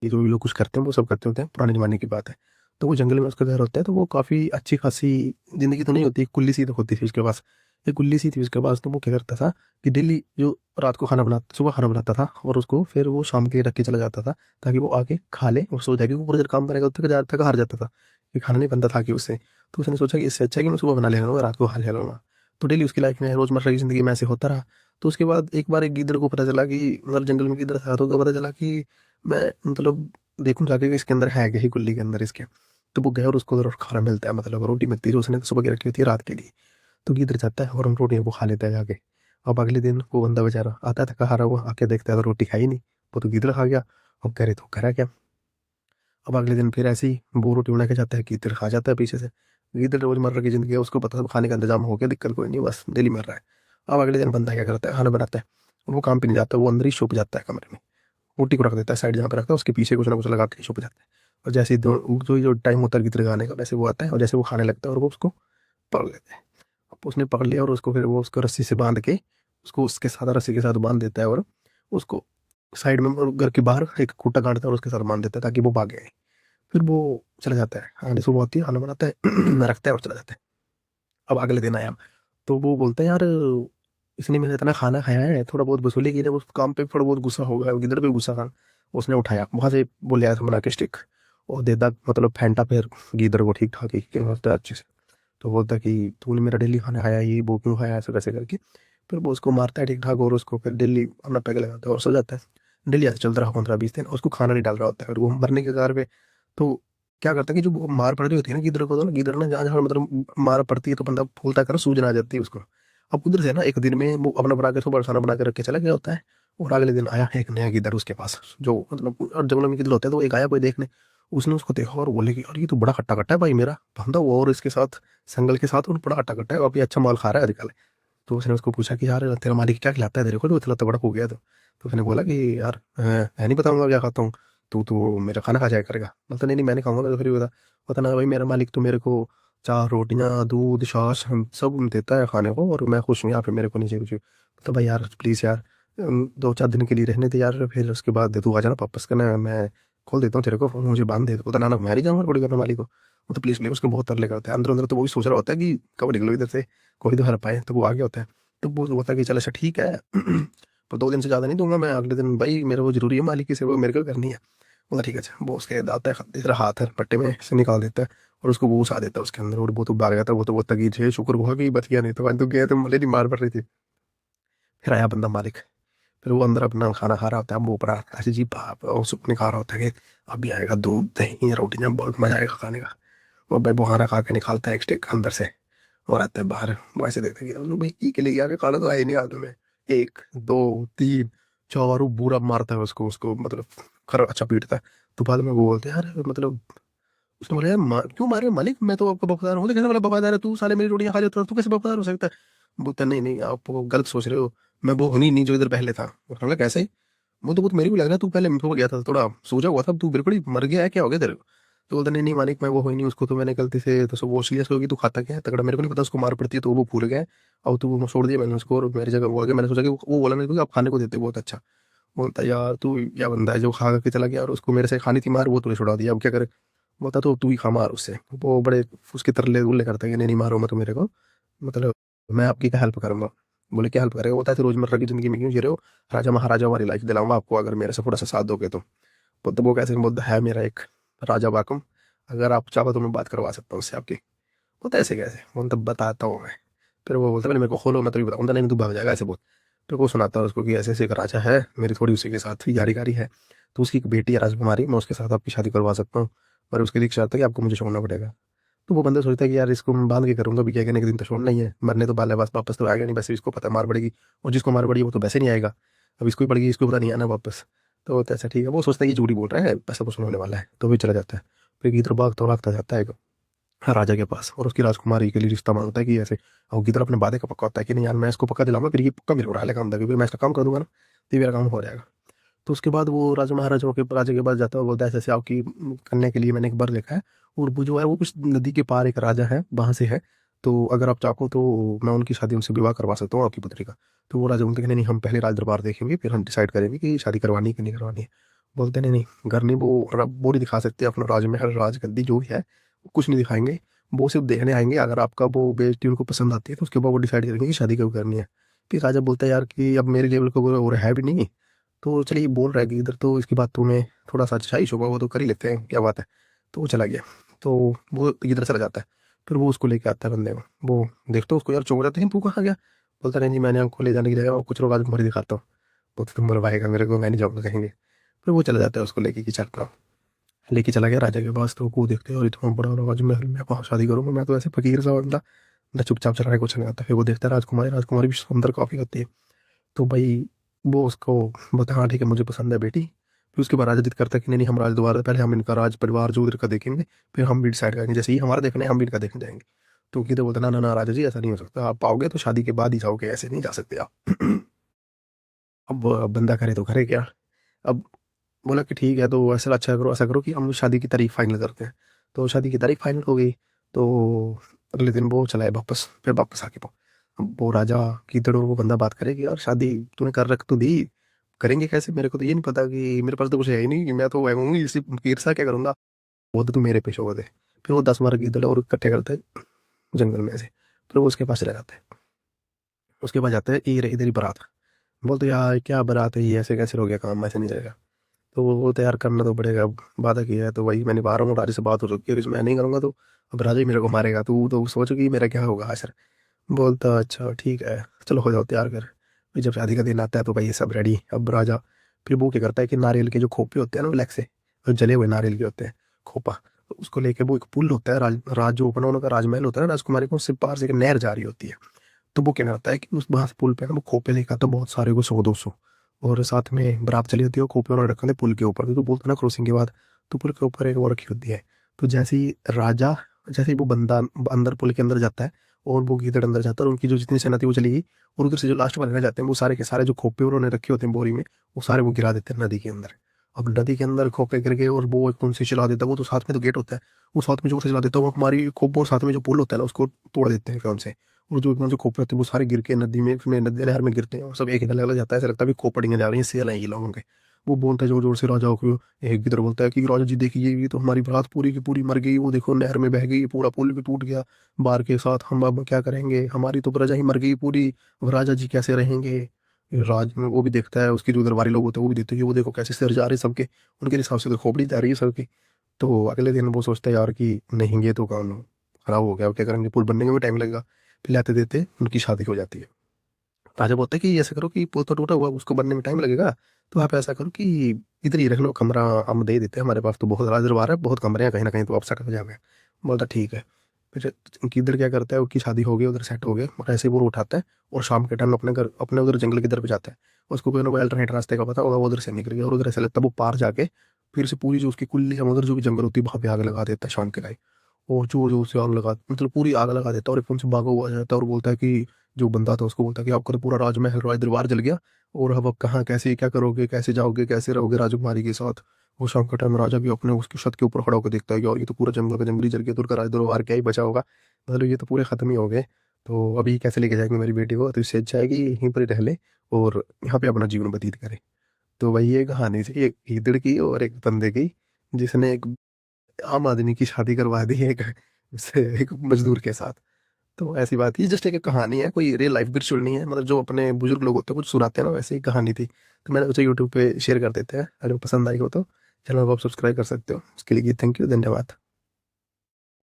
ये जो भी लोग कुछ करते हैं वो सब करते होते हैं, पुराने ज़माने की बात है। तो वो जंगल में उसका घर होता है, तो वो काफ़ी अच्छी खासी ज़िंदगी तो नहीं होती, कुल्ली सी तो होती थी उसके पास। एक कुल्ली सी थी उसके पास, तो वो क्या करता था कि डेली जो रात को खाना बना सुबह खाना बनाता था और उसको फिर वो शाम के रख के चला जाता था, ताकि वो आके खा ले और सो जाए, क्योंकि पूरा दिन काम करेगा तो थक हार जाता था, कि खाना नहीं बनता था कि उससे। तो उसने सोचा कि इससे अच्छा है कि मैं सुबह बना ले लूँगा, रात को खा ले लूँगा। तो डेली उसकी लाइफ में रोज़मर्रा की ज़िंदगी में ऐसे होता रहा। तो उसके बाद एक बार एक गीदड़ को पता चला कि मतलब जंगल में गीदड़ था, तो उसको पता चला कि मैं मतलब देखूँ जाके कि इसके अंदर है क्या ही, कुल्ली के अंदर इसके। तो वो गया और उसको ज़रूर खाना मिलता है, मतलब रोटी मिलती है जो उसने सुबह की रखी होती है रात के लिए। तो गीदड़ जाता है और उन रोटियों को खा लेता है जाके। अब अगले दिन वो बंदा बेचारा आता है थका हारा हुआ, आके देखता है तो रोटी खाई नहीं, वो तो गीदड़ खा गया। अब कह रहे तो करा क्या। अब अगले दिन फिर ऐसे ही वो रोटी बना के जाता है, गीदड़ खा जाता है पीछे से। गीदड़ रोजमर्रा की जिंदगी है, उसको पता है खाने का इंतजाम हो गया, दिक्कत कोई नहीं, बस डेली मर रहा है। अब अगले दिन बंदा क्या करता है, खाना बनाता है। वो काम पे नहीं जाता, वो अंदर ही छुप जाता है कमरे में। रोटी को रख देता है साइड जहाँ पे रखता है, उसके पीछे कुछ ना कुछ लगा के छुप जाता है। और जैसे ही जो टाइम होता है गीदड़ खाने का, वैसे वो आता है और जैसे वो खाने लगता है और वो उसको पकड़ लेता है। अब उसने पकड़ लिया और उसको फिर वो उसको रस्सी से बांध के, उसको उसके साथ रस्सी के साथ बांध देता है और उसको साइड में और घर के बाहर एक खूंटा गाड़ता है और उसके साथ बांध देता है ताकि वो भागे। फिर वो चला जाता है, आगे सुबह होती है, खाना बनाता है रखता है और चला जाता है। अब अगले दिन आया, तो वो बोलता है यार, इसने मेरा इतना खाना खाया है, थोड़ा बहुत वसूली की है, उस काम पे थोड़ा बहुत गुस्सा हो गया, गिदड़ पे गुस्सा था। उसने उठाया वहां से, बोले आया था बना के स्टिक और देता, मतलब फेंटा फिर गिदड़ को ठीक ठाक ही कि होता है अच्छे से। तो बोलता कि तूने मेरा डेली खाना खाया, ये वो क्यों खाया, ऐसे कैसे करके। फिर वो उसको मारता है ठीक ठाक और उसको फिर डेली अपना पैग लगाता है और सो जाता है। डेली ऐसे चलता रहा 15-20 दिन, उसको खाना नहीं डाल रहा होता है और वो मरने के कार पे। तो क्या करता है कि जो वो मार पड़ रही होती है ना गिदड़ को, तो ना गिदड़ ना जहाँ जहाँ मतलब मार पड़ती है तो बंदा फूलता कर सूजन आ जाती है उसको। अब उधर से ना एक दिन में वो अपना बना के सुबह खाना बना के रख के चला गया होता है। और अगले दिन आया एक नया गिदड़ उसके पास, जो मतलब और जंगलों में गिदड़ होते हैं, तो एक आया कोई देखने। उसने उसको देखा और बोले कि अरे ये तो बड़ा खट्टा खट्टा है भाई मेरा बंदा, वो और इसके साथ संगल के साथ और बड़ा खट्टा खट्टा है, अभी अच्छा माल खा रहा है आजकल। तो उसने उसको पूछा कि यार तेरा मालिक क्या खिलाता है तेरे को, तो इतना तगड़ा हो गया। तो उसने बोला कि यार मैं नहीं बताऊंगा क्या खाता हूँ, तू तो मेरा खाना खा जाया करेगा। बोलता नहीं नहीं मैं नहीं खाऊंगा, तो फिर बता। बता ना भाई, मेरा मालिक तो मेरे को 4 रोटियां दूध छाछ हम सब देता है खाने को और मैं खुश हूँ, यहाँ पे मेरे को नहीं चाहिए कुछ। तो भाई यार प्लीज़ यार, 2-4 दिन के लिए रहने दे यार, फिर उसके बाद दे तू आ जाना वापस करना, मैं खोल देता हूँ तेरे को, मुझे बांध दे। तो ना ना मैं नहीं जाऊंगा रोटी करने मालिक को। वो तो प्लीज़ प्लीज़, उसको बहुत तरले करता है अंदर अंदर, तो वो भी सोच रहा होता है कि कब निकलो इधर से, कोई तो हर पाए। तो वो आ गया होता है। तो वो बोलता है कि चल अच्छा ठीक है पर 2 दिन से ज़्यादा नहीं दूंगा मैं, अगले दिन भाई मेरे को जरूरी है मालिक की सेवा मेरे को करनी है। बोला ठीक है अच्छा। वो उसके दाता है, इधर हाथ है पट्टे में से निकाल देता है और उसको वो घुसा देता है उसके अंदर, और वो तो भाग जाता है। वो तो बहुत तगीर है, शुक्र हुआ कि बच गया, नहीं तो आज तो गया तो मले नहीं मार पड़ रही थी। फिर आया बंदा मालिक, फिर वो अंदर अपना खाना खा रहा होता है। वो ऊपर ऐसे जी बाप और सुपने खा रहा होता है कि अभी आएगा दूध दही रोटियां, बहुत मजा आएगा खाने का। वो भाई वो खाना खा के निकालता है एक स्टिक अंदर से और आता है बाहर। वो ऐसे देखते हैं कि "अनु भाई की के लिए आके खाना तो आया ही नहीं हाथ में"। 1 2 3 4 वो बुरा मारता है उसको उसको मतलब खरा अच्छा पीटता है। तो बाद में वो बोलते हैं यार मतलब, उसने बोला यार क्यों मारे मालिक, मैं तो आपका वफादार हूँ। कैसे बोला वफादार है तू, साले मेरी रोटियां खा जाता है, तू कैसे वफादार हो सकता है। बोलता है नहीं नहीं आप वो गलत सोच रहे हो, मैं वो हूं ही नहीं जो इधर पहले था। बोला कैसे। वो तो मेरे को लग रहा है तू पहले हो गया था, थोड़ा सूझा हुआ था, तू बिल्कुल ही मर गया है, क्या हो गया तेरे को। तो बोलता नहीं नहीं मालिक मैं वो ही नहीं, उसको तो मैंने गलती से तो वो सीरियस होगी, तू खाता क्या है तगड़ा, मेरे को नहीं पता उसको मार पड़ती है, तो वो भूल गया और तू वो छोड़ दिया मैंने उसको, और मेरी जगह वो आ गया। मैंने सोचा कि वो बोला नहीं तो आप खाने को देते बहुत अच्छा। बोलता यार तू क्या बंदा है जो खा के चला गया और उसको मेरे से खानी थी मार, वो तूने छुड़ा दिया, अब क्या करे। बोलता तो तू ही खा मार उससे। वो बड़े उसके तरले उल्ले करता है कि नहीं नहीं मारो मत मेरे को, मतलब मैं आपकी क्या हेल्प करूंगा। बोले क्या हेल्प करेगा, बोलता है रोजमर्रा की जिंदगी में क्यों जी रहे हो, राजा महाराजा वाली लाइफ दिलाऊंगा आपको अगर मेरे से थोड़ा सा साथ दोगे तो। बोलते वो कैसे, बोलता है मेरा एक राजा बाकम, अगर आप चाहो तो मैं बात करवा सकता हूँ उससे आपकी। बोलता ऐसे कैसे, बोलता बताता हूँ मैं। फिर वो बोलता पहले मेरे को खोलो मैं तभी बताऊंगा, नहीं नहीं, तू भाग जाएगा ऐसे बोल। फिर वो सुनाता है उसको कि ऐसे ऐसे एक राजा है, मेरी थोड़ी उसी के साथ ही यारीगारी है, तो उसकी एक बेटी है राजकुमारी, मैं उसके साथ आपकी शादी करवा सकता हूँ, पर उसके लिए एक शर्त है कि आपको मुझे छोड़ना पड़ेगा। तो वो बंदा सोचता है कि यार इसको मैं बांध के करूंगा भी क्या, कहने के दिन तो छोड़ना ही है, मरने तो बाल है बस, वापस तो आएगा नहीं, वैसे इसको पता है मार पड़ेगी, और जिसको मार पड़ी वो तो वैसे नहीं आएगा, अब इसको ही पड़ेगी, इसको पता नहीं आना वापस। तो होता है ऐसा ठीक है, वो सोचता है ये झूठी बोल रहा है, पैसा वसूल होने वाला है, तो भी चला जाता है। फिर इधर भागता जाता है राजा के पास और उसकी राजकुमारी के लिए रिश्ता मांगता है कि ऐसे। और गिदड़ अपने वादे का पक्का होता है कि नहीं यार मैं इसको पक्का दिलाऊंगा, फिर ये पक्का मेरे को डाले काम देगा, फिर मैं इसका काम कर दूंगा ना, तो ये मेरा काम हो जाएगा। तो उसके बाद वो राजा महाराजाओं के राजा के पास जाता है और बोलता है ऐसे ऐसे आपकी कन्या के लिए मैंने एक वर देखा है, और वो जो है वो कुछ नदी के पार एक राजा है वहां से है, तो अगर आप चाहो तो मैं उनकी शादी उनसे विवाह करवा सकता हूँ आपकी पुत्री का। तो वो राजा बोलते हैं कि नहीं नहीं, हम पहले राज दरबार देखेंगे फिर हम डिसाइड करेंगे कि शादी करवानी है कि नहीं करवानी है। बोलते नहीं नहीं, घर नहीं, वो नहीं दिखा सकते अपना राजमहल राजगद्दी जो भी है, वो कुछ नहीं दिखाएंगे। वो सिर्फ देखने आएंगे, अगर आपका वो बेइज्जती उनको पसंद आती है तो उसके बाद वो डिसाइड करेंगे कि शादी कब करनी है। फिर राजा बोलता है यार कि अब मेरे लेवल का कोई और है भी नहीं, तो चलिए बोल रहा है कि इधर तो इसकी बात तुम्हें थोड़ा सा अच्छा ही होगा, वो तो कर ही लेते हैं, क्या बात है। तो वो चला गया। तो वो इधर चला जाता है। फिर वो उसको लेके आता है बंदे को। वो देखते उसको यार, चौंक जाते हैं, तू कहाँ गया? बोलता नहीं जी, मैंने आपको ले जाने की जगह कुछ लोग आज तुम्हारी दिखाता हूँ। बोलते तुम मरवाएगा मेरे को, मैं नहीं जाऊँगा कहेंगे। फिर वो चला जाता है उसको लेके कि चल पाओ। लेके चला गया राजा के पास। तो वो देखते हैं और इतना बड़ा राजमहल, मैं कहाँ शादी करूंगा, मैं तो ऐसे फकीर सा बंदा, ना चुपचाप चला रहा है, कुछ नहीं आता। फिर वो देखता है राजकुमारी, राजकुमारी भी सुंदर काफी होती है। तो भाई वो उसको बोलता है हाँ ठीक है मुझे पसंद है बेटी। फिर उसके बाद राजा जिद करता है कि नहीं नहीं, हम राज दोबारा, पहले हम इनका राज परिवार जो उधर का देखेंगे, फिर हम भी डिसाइड करेंगे, जैसे ही हमारा देखना है हम भी इनका देखने जाएंगे। तो किधर बोलता है ना ना ना राजा जी, ऐसा नहीं हो सकता, आप पाओगे तो शादी के बाद ही जाओगे, ऐसे नहीं जा सकते आप। अब बंदा करे तो करे क्या। अब बोला कि ठीक है, तो ऐसा करो कि हम शादी की तारीख फाइनल करते हैं। तो शादी की तारीख फाइनल हो गई। तो अगले दिन वो चला है वापस, फिर वापस आके अब वो राजा की तरह वो बंदा बात करे कि यार शादी तूने कर रख तो दी, करेंगे कैसे, मेरे को तो ये नहीं पता, कि मेरे पास तो कुछ है ही नहीं, कि मैं तो हूँ इसी फकीर सा, क्या करूंगा। वो तो तू मेरे पेश हो गए थे। फिर वो 10 बार गीदड़ और इकट्ठे करते हैं जंगल में से। फिर वो उसके पास चला जाता है। उसके पास जाते हैं, ये रही तेरी बारात। बोलते यार क्या बारात है ये, ऐसे कैसे हो गया काम, ऐसे नहीं जाएगा। तो वो तैयार करना तो पड़ेगा, अब वादा किया है तो वही मैंने बाहर हूँ, राजा से बात हो चुकी है कि मैं नहीं करूँगा तो अब राजा ही मेरे को मारेगा, तो सोचो कि मेरा क्या होगा आखिर। बोलता अच्छा ठीक है, चलो हो जाओ तैयार कर। फिर जब शादी का दिन आता है तो भाई ये सब रेडी। अब राजा फिर वो क्या करता है कि नारियल के जो खोपे होते हैं ना, ब्लैक से जो जले हुए नारियल के होते हैं खोपा, तो उसको लेके वो एक पुल होता है, राज जो अपना उनका राजमहल होता है ना राजकुमारी को, उससे पार से एक नहर जा रही होती है। तो वो क्या करता है कि उस वहां से पुल पे ना वो खोपे लेकर आता है बहुत सारे को, 100-200। और साथ में बरात चली होती है, वो खोपे उन्होंने रखे होते हैं पुल के ऊपर। तो बोलते हैं ना क्रॉसिंग के बाद, तो पुल के ऊपर एक वो रखी होती है। तो जैसे ही वो बंदा अंदर पुल के अंदर जाता है और वो गीदड़ अंदर जाता है, और उनकी जो जितनी सेना थी वो चली गई। और उधर से जो लास्ट वाले रह जाते हैं, वो सारे के सारे जो खोपे उन्होंने रखे होते हैं बोरी में, वो सारे वो गिरा देते हैं नदी के अंदर। अब नदी के अंदर खोपे गिर गए और वो एक उनसे चला देता है, वो तो साथ में तो गेट होता है, वो साथ में जोर से चला देता है, वो हमारी खोपों और साथ में जो पुल होता है ना उसको तोड़ देते हैं उनसे। और जो जो खोपड़े होते हैं वो सारे गिर के नदी में, उसमें नदी नहर में गिरते हैं, और सब एक ही लग जाता है, ऐसा लगता है भी खोपड़ियाँ जा रही हैं, सेल हैं ये लोगों के। वो बोलता है जोर जोर से राजा को। एक की तरफ बोलता है कि राजा जी देखिए, ये तो हमारी बारात पूरी की पूरी मर गई, वो देखो नहर में बह गई, पूरा पुल भी टूट गया बाढ़ के साथ, हम अब क्या करेंगे, हमारी तो प्रजा ही मर गई पूरी, अब राजा जी कैसे रहेंगे। राज में वो भी देखता है, उसकी जो दरबारी लोग होते हैं वो भी देखते हैं कि वो देखो कैसे सिर जा रहे हैं सबके, उनके हिसाब से तो खोपड़ी जा रही है सबकी। तो अगले दिन वो सोचता है यार कि नहीं ये तो काम खराब हो गया, अब क्या करेंगे, पुल बनने में भी टाइम लगेगा। फिर लाते देते उनकी शादी हो जाती है। राजा बोलता है कि ऐसा करो कि पुल तो टूटा हुआ, उसको बनने में टाइम लगेगा, तो आप ऐसा करो कि इधर ही रख लो कमरा, हम दे देते हैं, हमारे पास तो बहुत राज दरबार है, बहुत कमरे हैं, कहीं ना कहीं तो आप सेट हो जाओगे। बोलता ठीक है। फिर किधर क्या करता है, उसकी शादी हो गई, उधर सेट हो गया, और ऐसे ही वो उठाता है और शाम के टाइम अपने घर, अपने उधर जंगल की तरफ जाता है। उसको कोई ना कोई अल्टरनेट रास्ते का पता होगा, वो उधर से निकल गया, और उधर ऐसा लगता है वो पार जाके फिर से पूरी जो उसकी कुल्ली समुद्र जो भी जंगल होती है वहां पे आग लगा देता है शाम के टाइम। और जोर जोर से आग लगा, मतलब पूरी आग लगा देता है, और एकदम से भागा हुआ जाता है और बोलता है कि जो बंदा था उसको बोलता है कि आपका तो पूरा राजमहल राज दरबार जल गया, और अब कहाँ कैसे क्या करोगे, कैसे जाओगे, कैसे रहोगे राजकुमारी के साथ। वो शाम का टाइम राजा भी अपने उसकी छत के ऊपर खड़ा होकर देखता है कि और ये तो पूरा जंगल का जंगली जल गया, तो उनका राज दरबार क्या ही बचा होगा, मतलब ये तो पूरे खत्म ही हो गए। तो अभी कैसे लेके जाएंगे मेरी बेटी को, तो इससे अच्छा है कि यहीं पर ही रह ले और यहाँ पे अपना जीवन व्यतीत करे। तो वही ये कहानी थी एक गीदड़ की और एक बंदे की, जिसने एक आम आदमी की शादी करवा दी है एक मजदूर के साथ। तो ऐसी बात, ये जस्ट एक कहानी है, कोई रियल लाइफ विर्चुअल नहीं है, मतलब जो अपने बुजुर्ग लोग होते हैं कुछ सुनाते हैं ना, वैसे ही कहानी थी। तो मैंने सोचा यूट्यूब पे शेयर कर देते हैं, अगर पसंद आई हो तो चैनल को आप सब्सक्राइब कर सकते हो। उसके लिए थैंक यू, धन्यवाद।